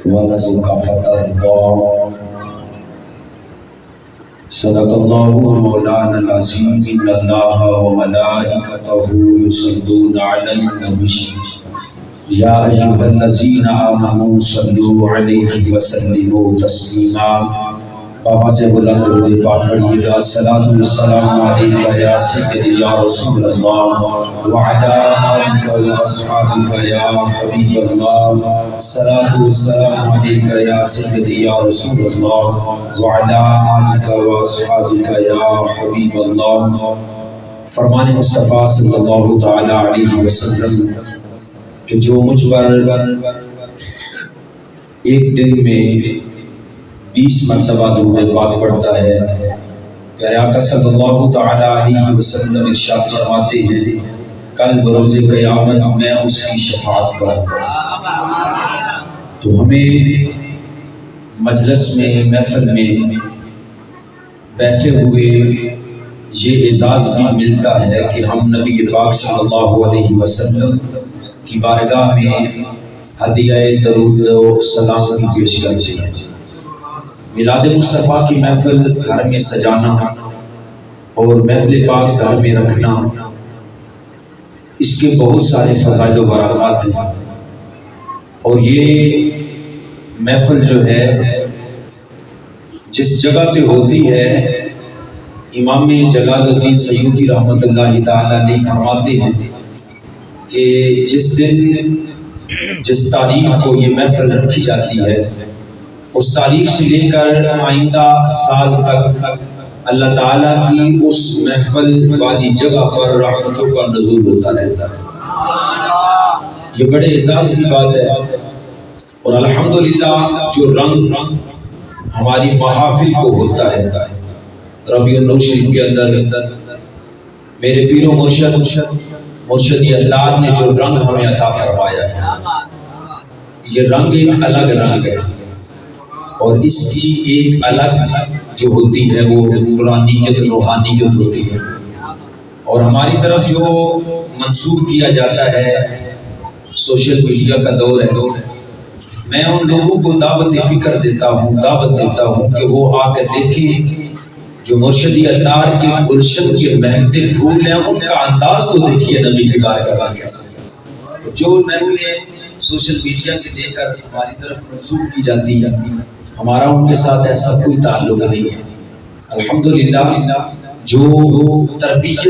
ورزق فترضى صدق الله مولانا العظيم إن الله وملائكته يصلون على النبي يا أيها الذين آمنوا صلوا عليه وسلموا تسليما آواز بلند درود پاک پڑھیے گا الصلاۃ والسلام علیک یا سیدی یا رسول اللہ وعلی آلک واصحابک یا حبیب اللہ الصلاۃ والسلام علیک یا سیدی یا رسول اللہ وعلی آلک واصحابک یا حبیب اللہ۔ فرمان مصطفیٰ صلی اللہ تعالی علیہ وسلم کہ جو مجھ پر ایک دن میں 20 مرتبہ درود پاک پڑھتا ہے، پیارے آقا صلی اللہ تعالی علیہ وسلم ارشاد فرماتے ہیں کل بروز قیامت میں اس کی شفاعت کروں گا۔ تو ہمیں مجلس میں محفل میں بیٹھے ہوئے یہ اعزاز بھی ملتا ہے کہ ہم نبی پاک صلی اللہ علیہ وسلم کی بارگاہ میں ہدیہ درود و سلام بھی پیش کرتے ہیں۔ میلاد مصطفیٰ کی محفل گھر میں سجانا اور محفل پاک گھر میں رکھنا، اس کے بہت سارے فضائل و برکات ہیں، اور یہ محفل جو ہے جس جگہ پہ ہوتی ہے امام جلال الدین سیوطی رحمۃ اللہ تعالی علیہ فرماتے ہیں کہ جس دن جس تاریخ کو یہ محفل رکھی جاتی ہے اس تاریخ سے لے کر آئندہ سال تک اللہ تعالیٰ کی اس محفل والی جگہ پر رحمتوں کا نزول ہوتا رہتا ہے۔ یہ بڑے اعزاز کی بات ہے، اور الحمدللہ جو رنگ ہماری محافل کو ہوتا ہے ربیع النور شریف کے اندر میرے پیر و مرشدی اتار نے جو رنگ ہمیں عطا فرمایا ہے، یہ رنگ ایک الگ رنگ ہے، اور اس کی ایک الگ جو ہوتی ہے وہ نورانیت روحانیت ہوتی ہے۔ اور ہماری طرف جو منسوب کیا جاتا ہے سوشل میڈیا کا دور ہے، میں ان لوگوں کو دعوت فکر دیتا ہوں کہ وہ آ کر دیکھیں جو مرشدی اتار کے گلشن کے مہکتے پھول ہیں، ان کا انداز تو دیکھیے نبی کی بارگاہ میں کیسے۔ جو محفلیں سوشل میڈیا سے لے کر ہماری طرف منسوب کی جاتی ہے، ہمارا ان کے ساتھ ایسا کوئی تعلق نہیں ہے۔ الحمدللہ جو تربیت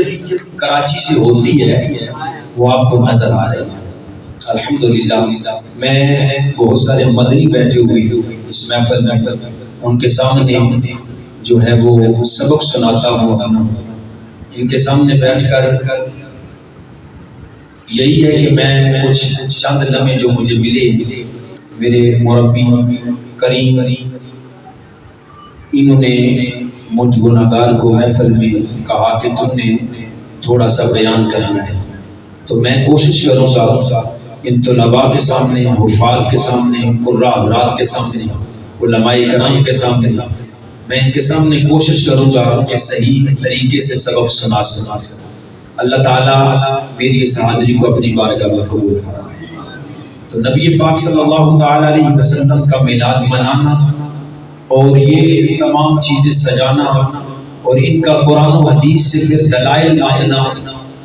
کراچی سے ہوتی ہے وہ آپ کو نظر آ رہی ہے۔ الحمدللہ میں بہت سارے مدنی بیٹھے ہوئے اس محفل میں ان کے سامنے جو ہے وہ سبق سناتا ہوں، ان کے سامنے بیٹھ کر یہی ہے کہ میں کچھ چند لمحے جو مجھے ملے، میرے مربی کریم انہوں نے مجھ گناہگار کو محفل میں کہا کہ تم نے تھوڑا سا بیان کرنا ہے، تو میں کوشش کروں گا ان طلباء کے سامنے، حفاظ کے سامنے، قراء حضرات کے سامنے، علماء کرام کے سامنے، میں ان کے سامنے کوشش کروں گا کہ صحیح طریقے سے سبق سنا سکوں۔ اللہ تعالیٰ میری اس حاضری کو اپنی بارگاہ میں قبول فرمائے۔ تو نبی پاک صلی اللہ تعالی علیہ وسلم کا میلاد منانا اور یہ تمام چیزیں سجانا اور ان کا قرآن و حدیث سے پھر دلائل مانگنا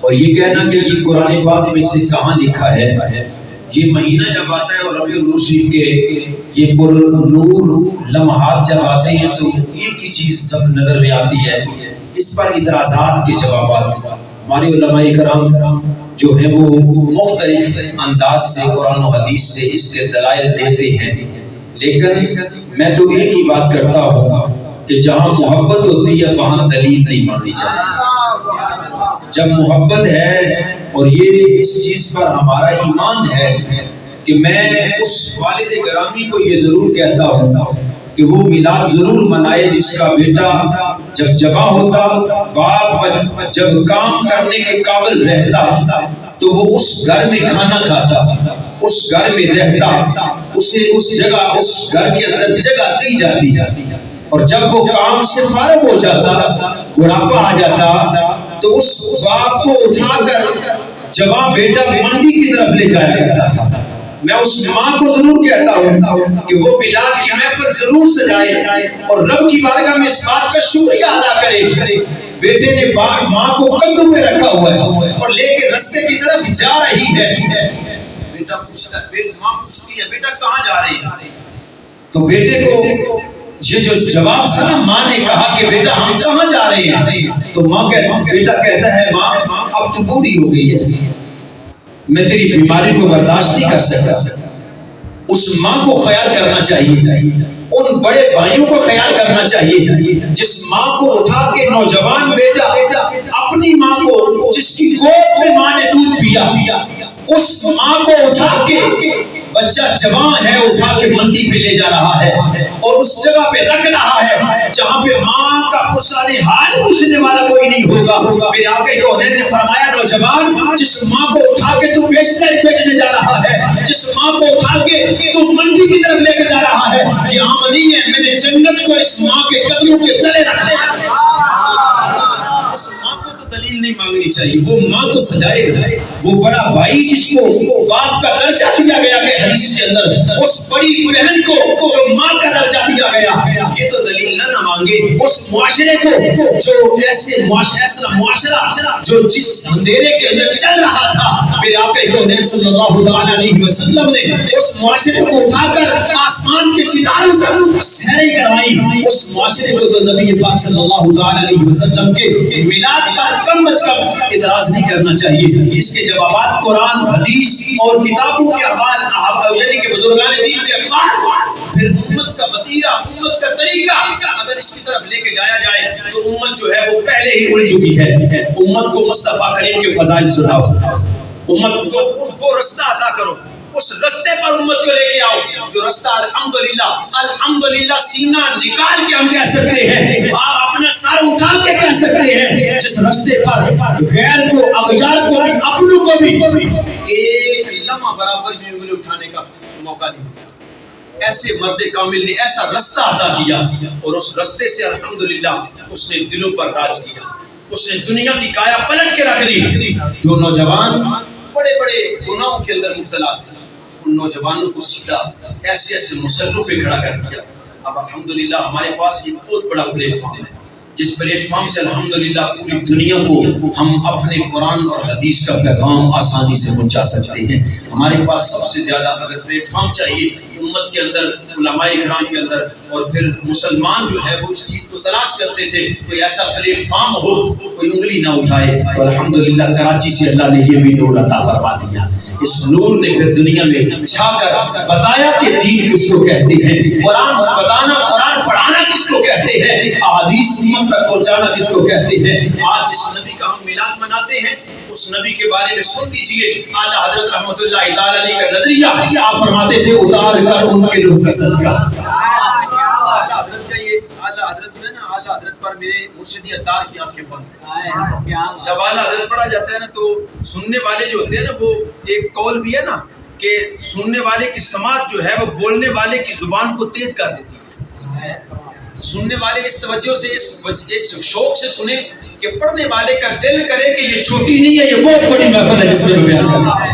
اور یہ کہنا کہ یہ قرآن پاک میں سے کہاں لکھا ہے، یہ مہینہ جب آتا ہے اور ربیع النور شریف کے یہ پر نور لمحات جب آتے ہیں تو ایک ہی چیز سب نظر میں آتی ہے، اس پر اعتراضات کے جوابات ہمارے علماء کرام جو ہیں وہ مختلف انداز سے قرآن و حدیث سے اس کے دلائل دیتے ہیں، لیکن میں تو ایک ہی بات کرتا ہوں کہ جہاں محبت ہوتی ہے وہاں دلیل نہیں ماننی چاہیے۔ جب محبت ہے اور یہ اس چیز پر ہمارا ایمان ہے کہ میں اس والد گرامی کو یہ ضرور کہتا ہوں کہ وہ میلاد ضرور منائے جس کا بیٹا جب جوان ہوتا، باپ جب کام کرنے کے قابل رہتا تو وہ اس گھر میں کھانا کھاتا، اس گھر میں رہتا، اسے اس جگہ اس گھر کے اندر جگہ دی جاتی، اور جب وہ کام سے فارغ ہو جاتا، بڑھاپا آ جاتا، تو اس باپ کو اٹھا کر جوان بیٹا منڈی کی طرف لے جایا کرتا تھا، میں اس ماں کو ضرور کہتا ہوں کہ وہ میلاد کی محفل ضرور سجائے اور رب کی بارگاہ میں اس بات کا شکریہ ادا کرے بیٹے نے ماں کو کندھوں پہ رکھا ہوا ہے اور لے کے رستے کی طرف جا رہی ہے، بیٹا پوچھتا ہے، ماں پوچھتی ہے بیٹا کہاں جا رہی ہے؟ تو بیٹے کو یہ جو جواب تھا نا، ماں نے کہا کہ بیٹا ہم کہاں جا رہے ہیں؟ تو بیٹا کہتا ہے ماں اب تو بوڑھی ہو گئی ہے، میں تیری بیماری کو برداشت نہیں کر سکتا۔ اس ماں کو خیال کرنا چاہیے، ان بڑے بھائیوں کو خیال کرنا چاہیے جس ماں کو اٹھا کے نوجوان بیٹا اپنی ماں کو جس کی گود میں ماں نے دودھ پیا، اس ماں کو اٹھا کے بچہ جوان ہے اٹھا کے منڈی پہ لے جا رہا ہے اور اس جگہ پہ رکھ رہا ہے جہاں پہ ماں کا پرسانی حال پوچھنے والا کوئی نہیں ہوگا۔ میرے آقا کونین نے فرمایا نوجوان جس ماں کو اٹھا کے تو بیچنے جا رہا ہے، جس ماں کو اٹھا کے تو منڈی کی طرف لے کے جا رہا ہے، یہ عام نہیں ہے، میں نے جنت کو اس ماں کے قدموں کے تلے رکھا ہے۔ اس ماں کو تو دلیل نہیں مانگنی چاہیے، وہ ماں تو سجائے گا، وہ بڑا بھائی جس کو باپ کا درجہ دیا گیا کہ حدیث کے اندر، اس بڑی بہن کو جو ماں کا درجہ دیا گیا، یہ تو دلیل نہ مانگے۔ اس معاشرے کو جو ایسا معاشرہ جو جس اندھیرے کے اندر چل رہا تھا، میرے آقا کونین صلی اللہ علیہ وسلم نے اس معاشرے کو اٹھا کر آسمان کے ستاروں تک سیریں کروائی، اس معاشرے کو تو نبی پاک صلی اللہ علیہ وسلم کے میلاد پر کم از کم اعتراض نہیں کرنا چاہیے۔ اس کے جوابات قرآن، حدیث اور کتابوں کے حوالے یعنی کہ بزرگان دین کے اقوال، پھر امت کا وتیرہ، امت کا طریقہ اگر اس کی طرف لے کے جایا جائے تو امت جو ہے وہ پہلے ہی اڑ چکی ہے۔ امت کو مصطفیٰ کریم کے فضائل سناؤ، امت کو وہ رستہ عطا کرو، اس رستے پر امت کو لے کے آؤ جو رستہ الحمدللہ سینہ نکال کے ہم کہہ سکتے ہیں، آپ اپنا سر اٹھا کے کہہ سکتے ہیں، جس رستے پر غیر کو، اغیار کو بھی، اپنوں کو بھی ایک لمحہ برابر بھی انگلی اٹھانے کا موقع نہیں ملا۔ ایسے مرد کامل نے ایسا رستہ عطا کیا اور اس رستے سے الحمدللہ اس نے دلوں پر راج کیا، اس نے دنیا کی کایا پلٹ کے رکھ دی۔ جو نوجوان بڑے بڑے گناہوں کے اندر مبتلا تھے، ان نوجوانوں کو سیدھا ایسے مسلوں پہ کھڑا کر دیا۔ اب الحمدللہ ہمارے پاس ایک بہت بڑا پلیٹ فارم ہے، جس پلیٹ فارم سے الحمدللہ پوری دنیا کو ہم اپنے قرآن اور حدیث کا پیغام آسانی سے پہنچا سکتے ہیں۔ ہمارے پاس سب سے زیادہ اگر پلیٹ فارم چاہیے امت کے اندر، علماء اکرام کے اندر، اور پھر مسلمان جو ہے وہ اس چیز کو تلاش کرتے تھے کوئی ایسا پلیٹ فارم ہو کوئی انگلی نہ اٹھائے، تو الحمدللہ کراچی سے اللہ نے یہ بھی نور عطا فرما دیا۔ اس نور نے پھر دنیا میں چھا کر بتایا کہ دین کس کو کہتے ہیں، قرآن بتانا، قرآن پڑھانا کس کو کہتے ہیں، احادیث امت تک پہنچانا کس کو کہتے ہیں۔ آج جس نبی کا ہم میلاد مناتے ہیں اس نبی کے بارے میں سن لیجیے، اعلیٰ حضرت رحمۃ اللہ تعالی علیہ کا نظریہ، آپ فرماتے تھے اتار کر ان کے روح کا صدقہ۔ اعلیٰ حضرت کا یہ اعلیٰ حضرت میں نا، اعلیٰ حضرت پر میرے مرشد اتار کی آنکھیں بند ہیں۔ جب اعلیٰ حضرت پڑھا جاتا ہے نا تو سننے والے جو ہوتے ہیں نا، وہ ایک قول بھی ہے نا کہ سننے والے کی سماعت جو ہے وہ بولنے والے کی زبان کو تیز کر دیتی ہے۔ سننے والے اس توجہ سے، اس شوق سے سنیں کہ پڑھنے والے کا دل کرے کہ یہ چھوٹی نہیں ہے، یہ بہت بڑی محفل ہے جس میں بیان کرنا ہے۔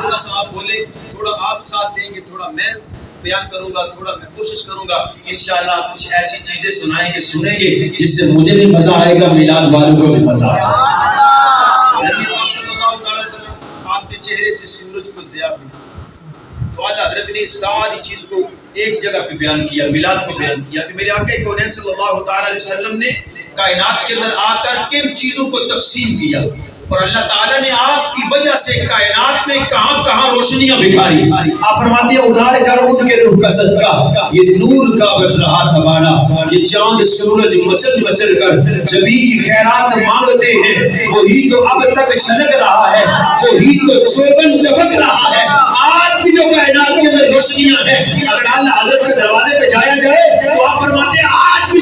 تھوڑا سا آپ بولیں، تھوڑا آپ ساتھ دیں گے، تھوڑا میں بیان کروں گا، تھوڑا میں کوشش کروں گا، انشاءاللہ کچھ ایسی چیزیں سنائیں گے، سنیں گے جس سے مجھے بھی مزہ آئے گا، میلاد والوں کو بھی مزہ آئے گا۔ آپ کے چہرے سے سورج کو ضیاء بھی، تو اعلیٰ حضرت نے ساری چیز کو ایک جگہ پہ بیان کیا، میلاد کو بیان کیا کہ میرے آقا کونین صلی اللہ تعالی علیہ وسلم نے کائنات کے اندر آ کر کن چیزوں کو تقسیم کیا، اور اللہ تعالیٰ نے آپ کی وجہ سے کائنات میں کہاں کہاں روشنیاں بکھاری۔ آپ فرماتے ہیں ادھار کر ان کے روح کا صدقہ، یہ نور کا بٹ رہا تھا بالا، یہ چاند سورج مچل مچل کر جبھی کی خیرات مانگتے ہیں، وہی تو اب تک چھلک رہا ہے، وہی تو چوبن ٹپک رہا ہے۔ آج بھی جو کائنات کے اندر روشنیاں ہیں، اگر اللہ حضرت کے دروازے پہ جایا جائے تو آپ فرماتے ہیں آج بھی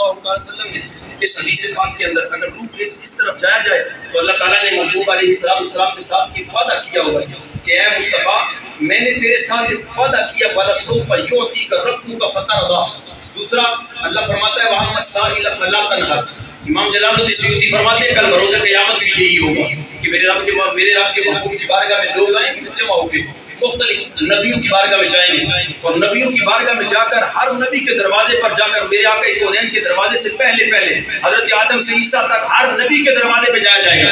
اللہ علیہ وسلم نے اس حدیث پاک کے اندر اگر روح اس طرف جایا جائے تو اللہ تعالیٰ نے محبوب علیہ السلام کے ساتھ یہ وعدہ کیا ہوگا کہ اے مصطفیٰ میں نے تیرے ساتھ ایک وعدہ کیا وَلَسَوْفَ يُعْطِيكَ رَبُّكَ فَتَرْضَىٰ. دوسرا اللہ فرماتا ہے وَأَمَّا السَّائِلَ فَلَا تَنْهَرْ. امام جلال الدین سیوطی فرماتے ہیں کل بروز قیامت بھی یہی ہوگا کہ میرے رب کے محبوب کی بارگاہ میں لوگ آئیں گے جمع ہو کے مختلف نبیوں کی بارگاہ میں جائیں گے اور نبیوں کی بارگاہ میں جا کر ہر نبی کے دروازے پر جا کر میرے آقا کونین کے دروازے سے پہلے حضرت آدم سے عیسیٰ تک ہر نبی کے دروازے پہ جایا جائے گا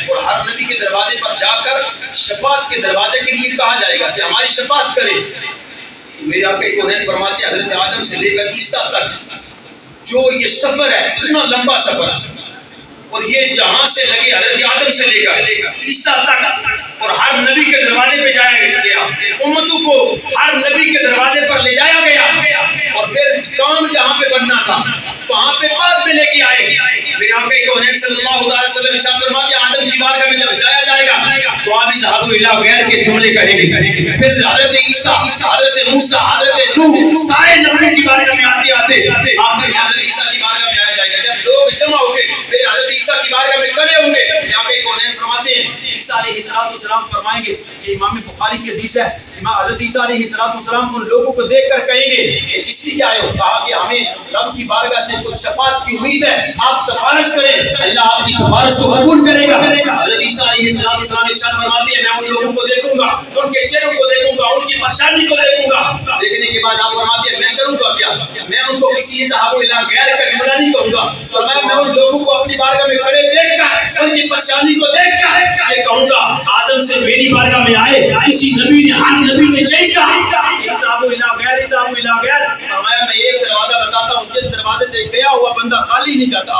اور ہر نبی کے دروازے پر جا کر شفاعت کے دروازے کے لیے کہا جائے گا کہ ہماری شفاعت کرے. میرے آقا کونین فرماتے ہیں حضرت آدم سے لے کر عیسیٰ تک جو یہ سفر ہے اتنا لمبا سفر اور یہ جہاں سے لگے حضرت آدم سے لے کر عیسیٰ تک اور ہر نبی کے دروازے پہ جایا گیا امتوں کو ہر نبی کے دروازے پر لے جایا گیا اور پھر کام جہاں پہ بننا تھا وہاں پہ بعد میں لے کے آئے. میرے آقا کونین صلی اللہ علیہ وسلم ارشاد فرماتے ہیں آدم کی بارگاہ میں جب جایا جائے گا تو آپ اذهبوا الی غیر کے جملے کہیں گے. پھر حضرت عیسیٰ حضرت موسیٰ حضرت نوح سارے نبیوں کی بارگاہ میں آتے آخر حضرت عیسیٰ کی بارگاہ میں آیا جائے گا. جب لوگ جمع ہو کے پھر حضرت عیسیٰ کی بارگاہ میں کھڑے ہوں گے. میرے آقا کونین فرماتے ہیں عیسیٰ علیہ السلام فرمائیں گے کہ امام بخاری کی حدیث ہے حضرت عیسیٰ علیہ السلام ان لوگوں کو دیکھ کر کہیں گے کہ اس لیے آئے ہو کہا کہ ہمیں رب کی بارگاہ سے کچھ شفاعت کی امید ہے آپ سفارش کریں اللہ آپ کی سفارش کو قبول کرے گا. حضرت عیسیٰ علیہ السلام ارشاد فرماتے ہیں میں ان لوگوں کو دیکھوں گا ان کے چہروں کو دیکھوں گا ان کی پریشانی کو دیکھوں گا. دیکھنے کے بعد آپ فرماتے ہیں میں کروں گا کیا میں ان کو کسی اذهبوا الی غیر کا جملہ نہیں کہوں گا فرمایا میں ان لوگوں کو اپنی بارگاہ میں کھڑے دیکھ کر ان کی پریشانی کو دیکھ کر یہ کہوں گا آدم سے میری بارگاہ میں آئے کسی نبی نے ہر نبی نے یہی کہا اذهبوا الی غیر فرمایا میں ایک دروازہ بتاتا ہوں جس دروازے سے گیا ہوا بندہ خالی نہیں جاتا.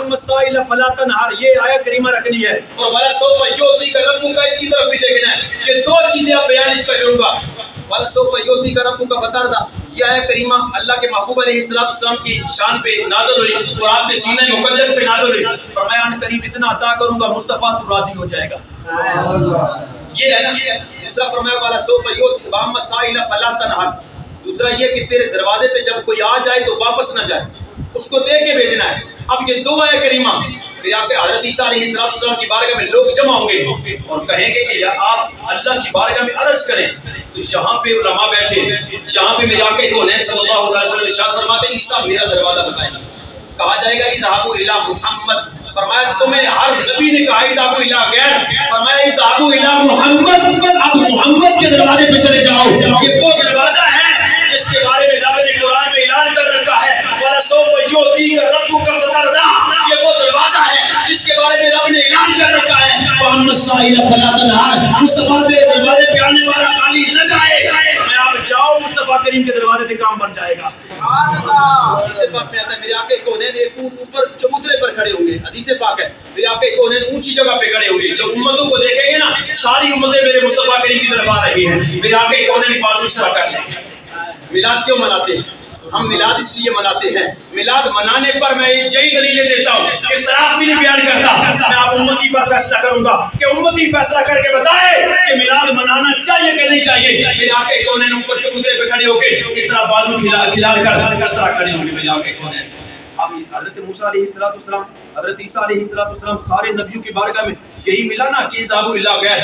مسائل فلا تنہر یہ آیت کریمہ رکھنی ہے اور وَلَسَوْفَ يُعْطِيكَ رَبُّكَ اس کی طرف بھی دیکھنا ہے. یہ دو چیزیں آپ بیان اس پہ کروں گا. وَلَسَوْفَ يُعْطِيكَ رَبُّكَ فَتَرْضَىٰ یہ آیت کریمہ اللہ کے محبوب علیہ السلام کی شان پہ نازل ہوئی اور آپ کے سینہ مقدس پہ نازل ہوئی. فرمایا ان قریب اتنا عطا کروں گا مصطفیٰ تو راضی ہو جائے گا. یہ ہے نا. دوسرا فرمایا وَلَسَوْفَ يُعْطِيكَ وَأَمَّا السَّائِلَ فَلَا تَنْهَرْ. دوسرا یہ کہ تیرے دروازے پہ جب کوئی آ جائے تو واپس نہ جائے اس کو دے کے بھیجنا ہے. اب یہ دو آیت کریمہ پھر آپ کے حضرت عیسیٰ علیہ السلام کی بارگاہ میں لوگ جمع ہوں گے اور کہیں گے کہ آپ اللہ کی بارگاہ میں عرض کریں تو یہاں پہ علماء بیٹھے یہاں پہ میرے آقا کونین صلی اللہ علیہ وسلم ارشاد فرماتے ہیں عیسیٰ میرا دروازہ بتائیں. کہا جائے گا اذهبوا الی محمد فرمایا تمہیں ہر نبی نے کہا اذهبوا الی غیر فرمایا اذهبوا الی محمد اب محمد کے دروازے پہ چلے جاؤ. یہ وہ دروازہ ہے جس کے بارے میں رب نے قرآن میں اعلان کر رکھا ہے وَلَسَوْفَ يُعْطِيكَ رَبُّكَ فَتَرْضَىٰ یہ وہ دروازہ ہے جس کے بارے میں رب نے اعلان کر رکھا ہے وَأَمَّا السَّائِلَ فَلَا تَنْهَرْ مصطفیٰ تیرے دروازے پہ آنے والا خالی نہ جائے میں آپ جاؤ مصطفیٰ کریم کے دروازے پہ کام بن جائے گا. حدیث پاک میں آتا ہے میرے آقا کونین ایک اوپر چبوترے پر کھڑے ہوں گے. حدیث پاک ہے میرے آقا کونین اونچی جگہ پہ کھڑے ہوں گے. جب امتوں کو دیکھیں گے نا ساری امتیں میرے مصطفیٰ کریم کی طرف آ رہی ہیں میرے آقا کونین بازو اس طرح کر لیں گے. میلاد کیوں مناتے ہیں ہم میلاد اس لیے مناتے ہیں میلاد منانے پر میں یہی دلیلیں دیتا ہوں اختلاف بھی نہیں بیان کرتا میں آپ امتی پر فیصلہ کروں گا کہ امتی فیصلہ کر کے بتائے کہ میلاد منانا چاہیے کہ نہیں چاہیے. میرے آقا کونین اوپر چبوترے پہ کھڑے ہو کے اس طرح بازو کھلال کر اس طرح کھڑے ہوں گے میرے آقا کونین. اب حضرت موسیٰ علیہ السلام حضرت عیسیٰ علیہ السلام سارے نبیوں کی بارگاہ میں یہی ملا نا کہ اذهبوا الی غیر.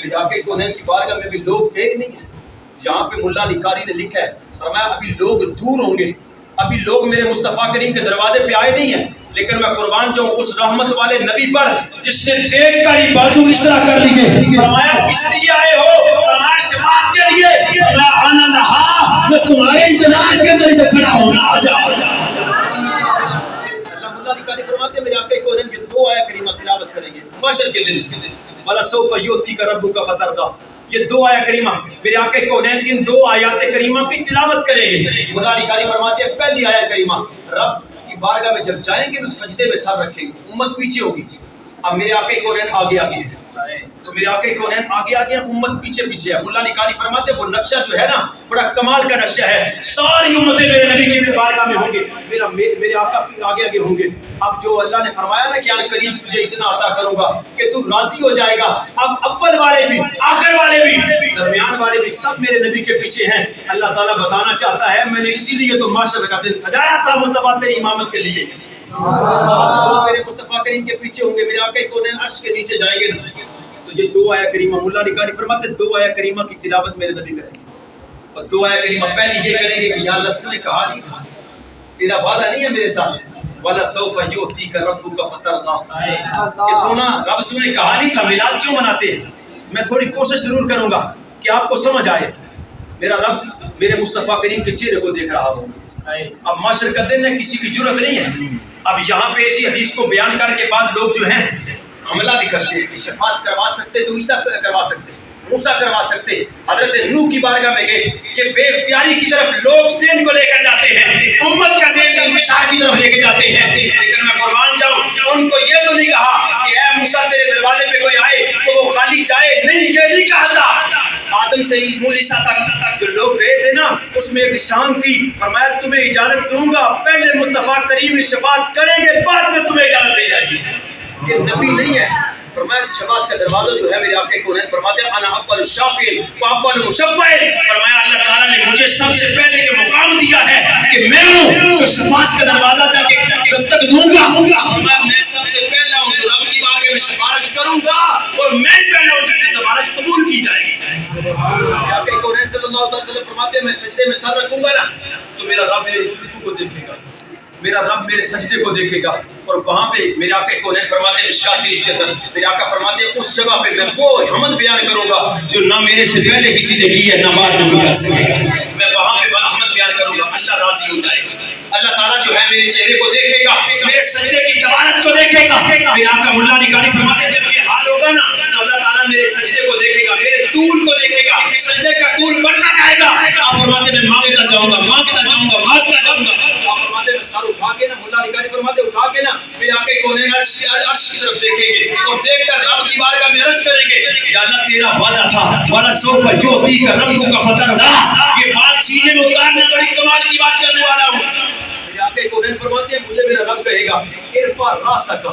میرے آقا کونین کی بارگاہ میں بھی لوگ گئے نہیں ہیں. جہاں پہ ملا علی قاری نے لکھا ہے فرمایا ابھی لوگ دور ہوں گے ابھی لوگ میرے مصطفیٰ کریم کے دروازے پہ آئے نہیں ہیں لیکن میں قربان جاؤں اس رحمت والے نبی پر جس نے دیکھ کر ہی بازو اس طرح کر لیے. فرمایا کس لیے آئے ہو فرمایا شفاعت کے لیے. فرمایا انا لہا میں تمہارے انتظار کے اندر کھڑا ہوں آ جاؤ. اللہ ملا علی قاری فرماتے ہیں میرے آقا کونین کی دو آیت کریمہ تلاوت کریں گے محشر کے دن وَلَسَوْفَ يُعْطِيكَ رَبُّكَ فَتَرْضَىٰ یہ دو آیت کریمہ میرے آقا کونین ان دو آیات کریمہ کی تلاوت کریں گے. مولا علی قاری فرماتے ہیں پہلی آیت کریمہ رب کی بارگاہ میں جب جائیں گے تو سجدے میں سر رکھیں گے امت پیچھے ہوگی. اب میرے آقا کونین آگے آگے ہیں تو میرے آقا کونین آگے آگے ہیں امت پیچھے پیچھے ہے. مولا علی قاری فرماتے ہیں وہ نقشہ جو ہے نا بڑا کمال کا نقشہ ہے. ساری امتیں میرے نبی کی بارگاہ میں ہوں گے، میرے آقا آگے آگے ہوں گے. اب جو اللہ نے فرمایا نا کہ ان قریب تجھے اتنا عطا کروں گا کہ تو راضی ہو جائے گا. اب اول والے بھی، آخر والے بھی، درمیان والے بھی سب میرے نبی کے پیچھے ہیں. اللہ تعالیٰ بتانا چاہتا ہے میں نے اسی لیے تو معاشر کا دن سجایا تھا مصطفیٰ تیری امامت کے لیے. میرے مصطفیٰ کریم کے پیچھے ہوں گے، میرے آقا کونین عرش کے نیچے جائیں گے نا، تو یہ دو آیت کریمہ مولا نکاری فرماتے دو آیت کریمہ کی تلاوت میرے نبی کریں گے. اور دو آیت کریمہ پہلی یہ کریں گے کہ یا اللہ تو نے کہا نہیں تھا، تیرا وعدہ نہیں ہے میرے ساتھ، وَلَسَوْفَ يُؤْتِيكَ رَبُّكَ فَتَرْضَىٰ، کہ سونا رب تو نے کہا نہیں تھا، میلاد کیوں مناتے ہیں؟ میں تھوڑی کوشش ضرور کروں گا کہ آپ کو سمجھ آئے. میرا رب میرے مصطفیٰ کریم کے چہرے کو دیکھ رہا ہوگا. اب معاشر کا دن ہے، کسی کی جرت نہیں ہے. اب یہاں پہ ایسی حدیث کو بیان کر کے بعض لوگ جو ہیں حملہ بھی کرتے ہیں کہ شفاعت کروا سکتے تو عیسیٰ کروا سکتے، موسیٰ کروا سکتے. حضرت نوح کی بارگاہ میں گئے کہ بے اختیاری کی طرف لوگ ذہن کو لے کر جاتے ہیں، امت کا ذہن انتشار کی طرف لے کے جاتے ہیں. لیکن میں قربان جاؤں، ان کو یہ تو نہیں کہا کہ اے موسیٰ تیرے دروازے پہ کوئی آئے تو وہ خالی جائے، نہیں، یہ نہیں کہا تھا. آدم سے موسیٰ تک جو لوگ گئے تھے نا، اس میں ایک شان تھی. فرمایا تمہیں اجازت دوں گا، پہلے مصطفیٰ کریم شفاعت کریں گے، بعد میں تمہیں اجازت دی جائے گی. یہ نفی نہیں ہے. فرمایا شفاعت کا دروازہ جو ہے میرے آقا کونین فرماتے ہیں انا اول الشافع و اول المشفع. فرمایا اللہ تعالیٰ نے مجھے سب سے پہلے جو مقام دیا ہے کہ میں ہوں جو شفاعت کا دروازہ جا کے دستک دوں گا. فرمایا میں سب سے پہلا ہوں جو رب کی بارگاہ میں سفارش کروں گا، اور میں پہلا ہوں جس کی سفارش قبول کی جائے گی. آقا کونین صلی اللہ علیہ وسلم فرماتے ہیں میں سجدے میں سر رکھوں گا نا تو میرا رب میرے زلفوں کو دیکھے گا، میرا رب میرے سجدے کو دیکھے گا. اور وہاں پہ میرے آقا کونین فرماتے ہیں مشکات شریف کے اندر میرے آقا فرماتے ہیں اس جگہ پہ میں وہ حمد بیان کروں گا جو نہ میرے سے پہلے کسی نے کی ہے نہ بعد میں کوئی کر سکے گا. میں وہاں پہ حمد بیان کروں گا، اللہ راضی ہو جائے گا. اللہ تعالیٰ جو ہے میرے چہرے کو دیکھے گا، میرے سجدے کی طوالت کو دیکھے گا. میرے آقا مولا نکاری فرماتے ہیں جب یہ حال ہوگا نا تو اللہ تعالیٰ میرے سجدے کو دیکھے گا، میرے طول کو دیکھے گا، سجدے کا طول بڑھتا جائے گا. آپ فرماتے ہیں میں مانگتا جاؤں گا، مانگتا جاؤں گا، مانگتا جاؤں گا. آپ فرماتے ہیں سر اٹھا کے نا، مولا نکاری فرماتے ہیں اٹھا کے نا میرے آقا کونین عرش کی طرف دیکھیں گے اور دیکھ کر رب کی بارگاہ میں عرض کریں گے یا اللہ تیرا وعدہ تھا وَلَسَوْفَ يُؤْتِيكَ رَبُّكَ فَتَرْضَىٰ. یہ بات سینے میں اتارنے بڑی کمال کی بات کرنے والا ہوں. میرے آقا کونین فرماتے ہیں مجھے میرا رب کہے گا ارفع راسک.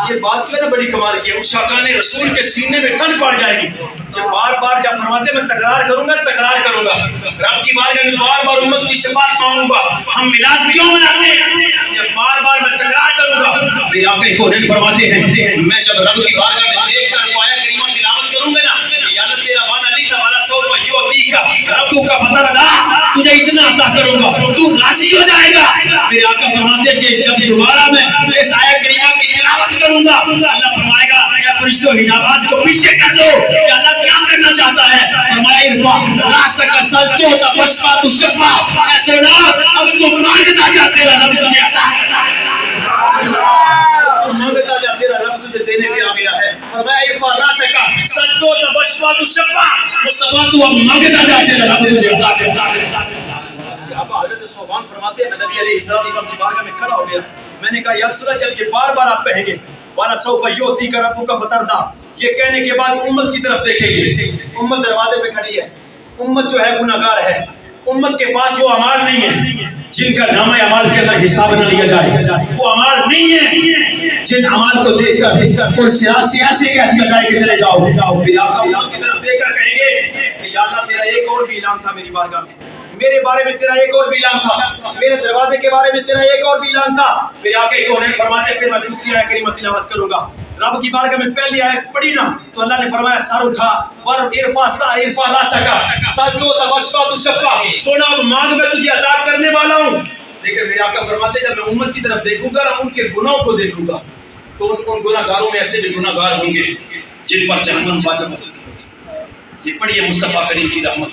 یہ بات جو ہے نا بڑی کمال کی ہے. اس شاکان رسول کے سینے میں ٹھنڈ پڑ جائے گی کہ بار بار جب فرماتے میں تکرار کروں گا رب کی بارگاہ میں بار بار امت کی شفاعت مانگوں گا. ہم میلاد کیوں مناتے ہیں؟ جب بار بار میں تکرار کروں گا. میرے آقا کونین فرماتے ہیں میں جب رب کی بارگاہ میں دیکھ کر وہ آیت کریمہ تلاوت کروں گا نا کہ یا اللہ تیرا وعدہ نہیں تھا وَلَسَوْفَ يُؤْتِيكَ رَبُّكَ فَتَرْضَىٰ، تجھے اتنا عطا کروں گا تو راضی ہو جائے گا. میرے آقا فرماتے ہیں جب دوبارہ میں اس آیت کریمہ کی تلاوت کروں گا اللہ فرمائے گا اے فرشتوں حجابات کو پیچھے کر دو کہ اللہ کیا کرنا چاہتا ہے. فرمایا ارفع راسک سلطوت وشفع تشفع. اے سونا اب تو مانگتا جا تیرا رب تجھے عطا مانگتا جا تیرا رب تجھے دینے پہ آ گیا ہے. فرمایا ارفع راسک سلطوت وشفع تشفع. مصطفیٰ تو اب مانگتا جا تیرا رب تجھے عطا کرتا. صحابہ حضرت صوبان فرماتے ہیں میں نبی علیہ السلام کی بارگاہ میں کھڑا ہو گیا. میں نے کہا یا رسول اللہ جب یہ بار بار آپ کہیں گے وَلَسَوْفَ يُؤْتِيكَ رَبُّكَ فَتَرْضَىٰ، یہ کہنے کے بعد امت کی طرف دیکھیں گے. امت دروازے پہ کھڑی ہے، امت جو ہے گناہگار ہے، امت کے پاس وہ اعمال نہیں ہے جن کا نامہ اعمال کے اندر حساب نہ لیا جائے. وہ اعمال نہیں ہے جن اعمال کو دیکھ کر کوئی سیاسی ایسے کہہ دیا جائے کہ چلے جاؤ. پھر آقا امت کی طرف دیکھ کر کہیں گے کہ یا اللہ تیرا ایک اور بھی اعلان تھا میری بارگاہ میں، میرے بارے میں تیرا ایک اور بھی اعلان تھا، میرے دروازے کے بارے میں تیرا ایک اور بھی اعلان تھا. میرے آقا کونین فرماتے پھر میں دوسری آیت کریمہ تلاوت کروں گا. رب کی بارگاہ میں پہلی آیت پڑھی نا تو اللہ نے فرمایا سر اٹھا ارفع راسک سلطوت وشفع تشفع. سونا اب مانگ میں تجھے عطا کرنے والا ہوں. لیکن میرے آقا فرماتے جب میں امت کی طرف دیکھوں گا اور ان کے گناہوں کو دیکھوں گا تو ان گناہ گاروں میں ایسے بھی گناہ گار ہوں گے جن پر جہنم واجب ہو چکی ہوگی. یہ پڑھیے مصطفیٰ کریم کی رحمت.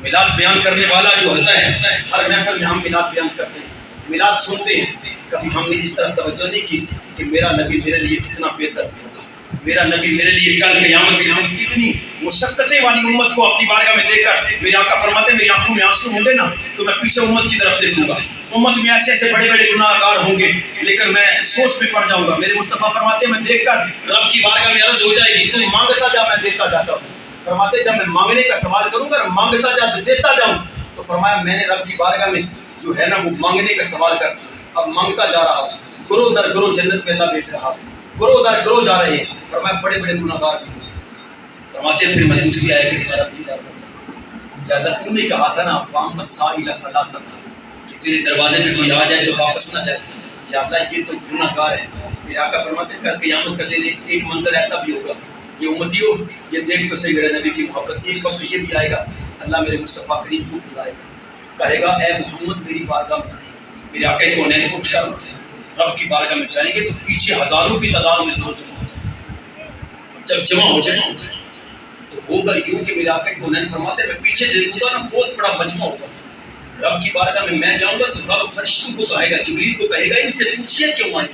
میلاد بیان کرنے والا جو ہوتا ہے ہر محفل میں ہم میلاد بیان کرتے ہیں، میلاد سنتے ہیں. کبھی ہم نے اس طرف توجہ نہیں کی کہ میرا نبی میرے لیے کتنا بہتر ہوگا، میرا نبی میرے لیے کل قیامت کے دن کتنی مشقتیں والی امت کو اپنی بارگاہ میں دیکھ کر میرے آقا فرماتے ہیں میری آنکھوں میں آنسو ہوں گے نا تو میں پیچھے امت کی طرف دیکھوں گا. امت میں ایسے ایسے بڑے بڑے گناہ گار ہوں گے لیکن میں سوچ میں پڑ جاؤں گا. میرے مصطفیٰ فرماتے ہیں میں دیکھ کر رب کی بارگاہ میں عرض ہو جائے گی تم مانگتا جا میں دیتا جاتا ہوں. فرماتے جب میں مانگنے کا سوال کروں گا مانگتا جا دیتا جاؤں تو فرمایا میں نے رب کی بارگاہ میں جو ہے نا وہ مانگنے کا سوال کر اب مانگتا جا رہا ہوں، گرو در گرو جنت میں اللہ بیٹھ رہا، گرو در گرو جا رہے ہیں، فرمایا بڑے بڑے گناہ گار بھی فرماتے ہیں۔ پھر میں دوسری آیت سے رب کی یا اللہ تو نے کہا تھا نا وام مسائل فلا تنہر کہ تیرے دروازے پہ کوئی آ جائے تو واپس نہ جائے، یا اللہ یہ تو گناہ گار ہے۔ میرے آقا فرماتے ہیں کل قیامت کا دن ایک منظر ایسا بھی ہوگا، یہ امتیوں یہ دیکھ تو صحیح میرے نبی کی محبت، ایک وقت یہ بھی آئے گا اللہ میرے مصطفیٰ کریم کو بلائے گا، کہے گا اے محمد میری بارگاہ میں آئیں۔ میرے آقا کونین اٹھ کر رب کی بارگاہ میں جائیں گے تو پیچھے ہزاروں کی تعداد میں لوگ جمع ہو جائیں، جب جمع ہو جائیں تو ہوگا یوں کہ میرے آقا کونین فرماتے ہیں میں پیچھے دیکھوں گا نا بہت بڑا مجمع ہوگا رب کی بارگاہ میں، میں جاؤں گا تو رب فرشتوں کو کہے گا، جبریل کو کہے گا ان سے پوچھئے کیوں آئے،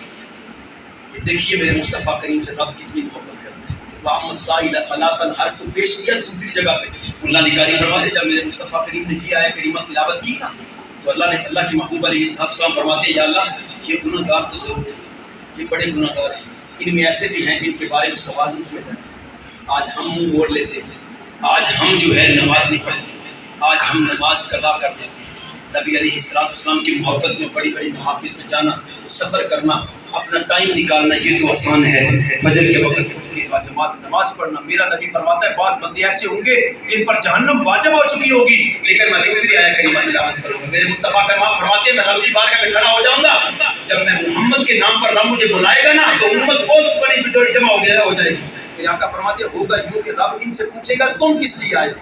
یہ دیکھیے میرے مصطفیٰ کریم سے رب کتنی محبت کرتے ہیں۔ وَأَمَّا السَّائِلَ فَلَا تَنْهَرْ کو پیش کیا دوسری جگہ پہ اللہ نکاری فرماتے جب میرے مصطفیٰ کریم نے یہ آیا کریمہ تلاوت کی نا تو اللہ نے اللہ کے محبوب علیہ السلام فرماتے ہیں یا اللہ یہ گناہ گار تو ضرور ہے، یہ بڑے گناہ گار ہیں، ان میں ایسے بھی ہیں جن کے بارے میں سوال نہیں کیا جاتا، آج ہم منہ موڑ لیتے ہیں، آج ہم جو ہے نماز نہیں پڑھتے، آج ہم نماز قضا کر دیتے ہیں۔ نبی علیہ السلام کی محبت میں بڑی بڑی محافل میں جانا، سفر کرنا، اپنا ٹائم نکالنا یہ تو آسان ہے، فجر کے وقت اٹھ کے باجماعت نماز پڑھنا۔ میرا نبی فرماتا ہے بعض بندے ایسے ہوں گے جن پر جہنم واجب ہو چکی ہوگی لیکن میں دوسری آیت کریمہ تلاوت کروں گا۔ میرے مصطفیٰ کرام فرماتے ہیں میں رب کی بارگاہ میں کھڑا ہو جاؤں گا، جب میں محمد کے نام پر رب مجھے بلائے گا نا تو امت بہت بڑی بڑی جمع ہو جائے گی۔ میرے آقا فرماتے ہیں ہوگا یوں کہ رب ان سے پوچھے گا تم کس لیے آئے،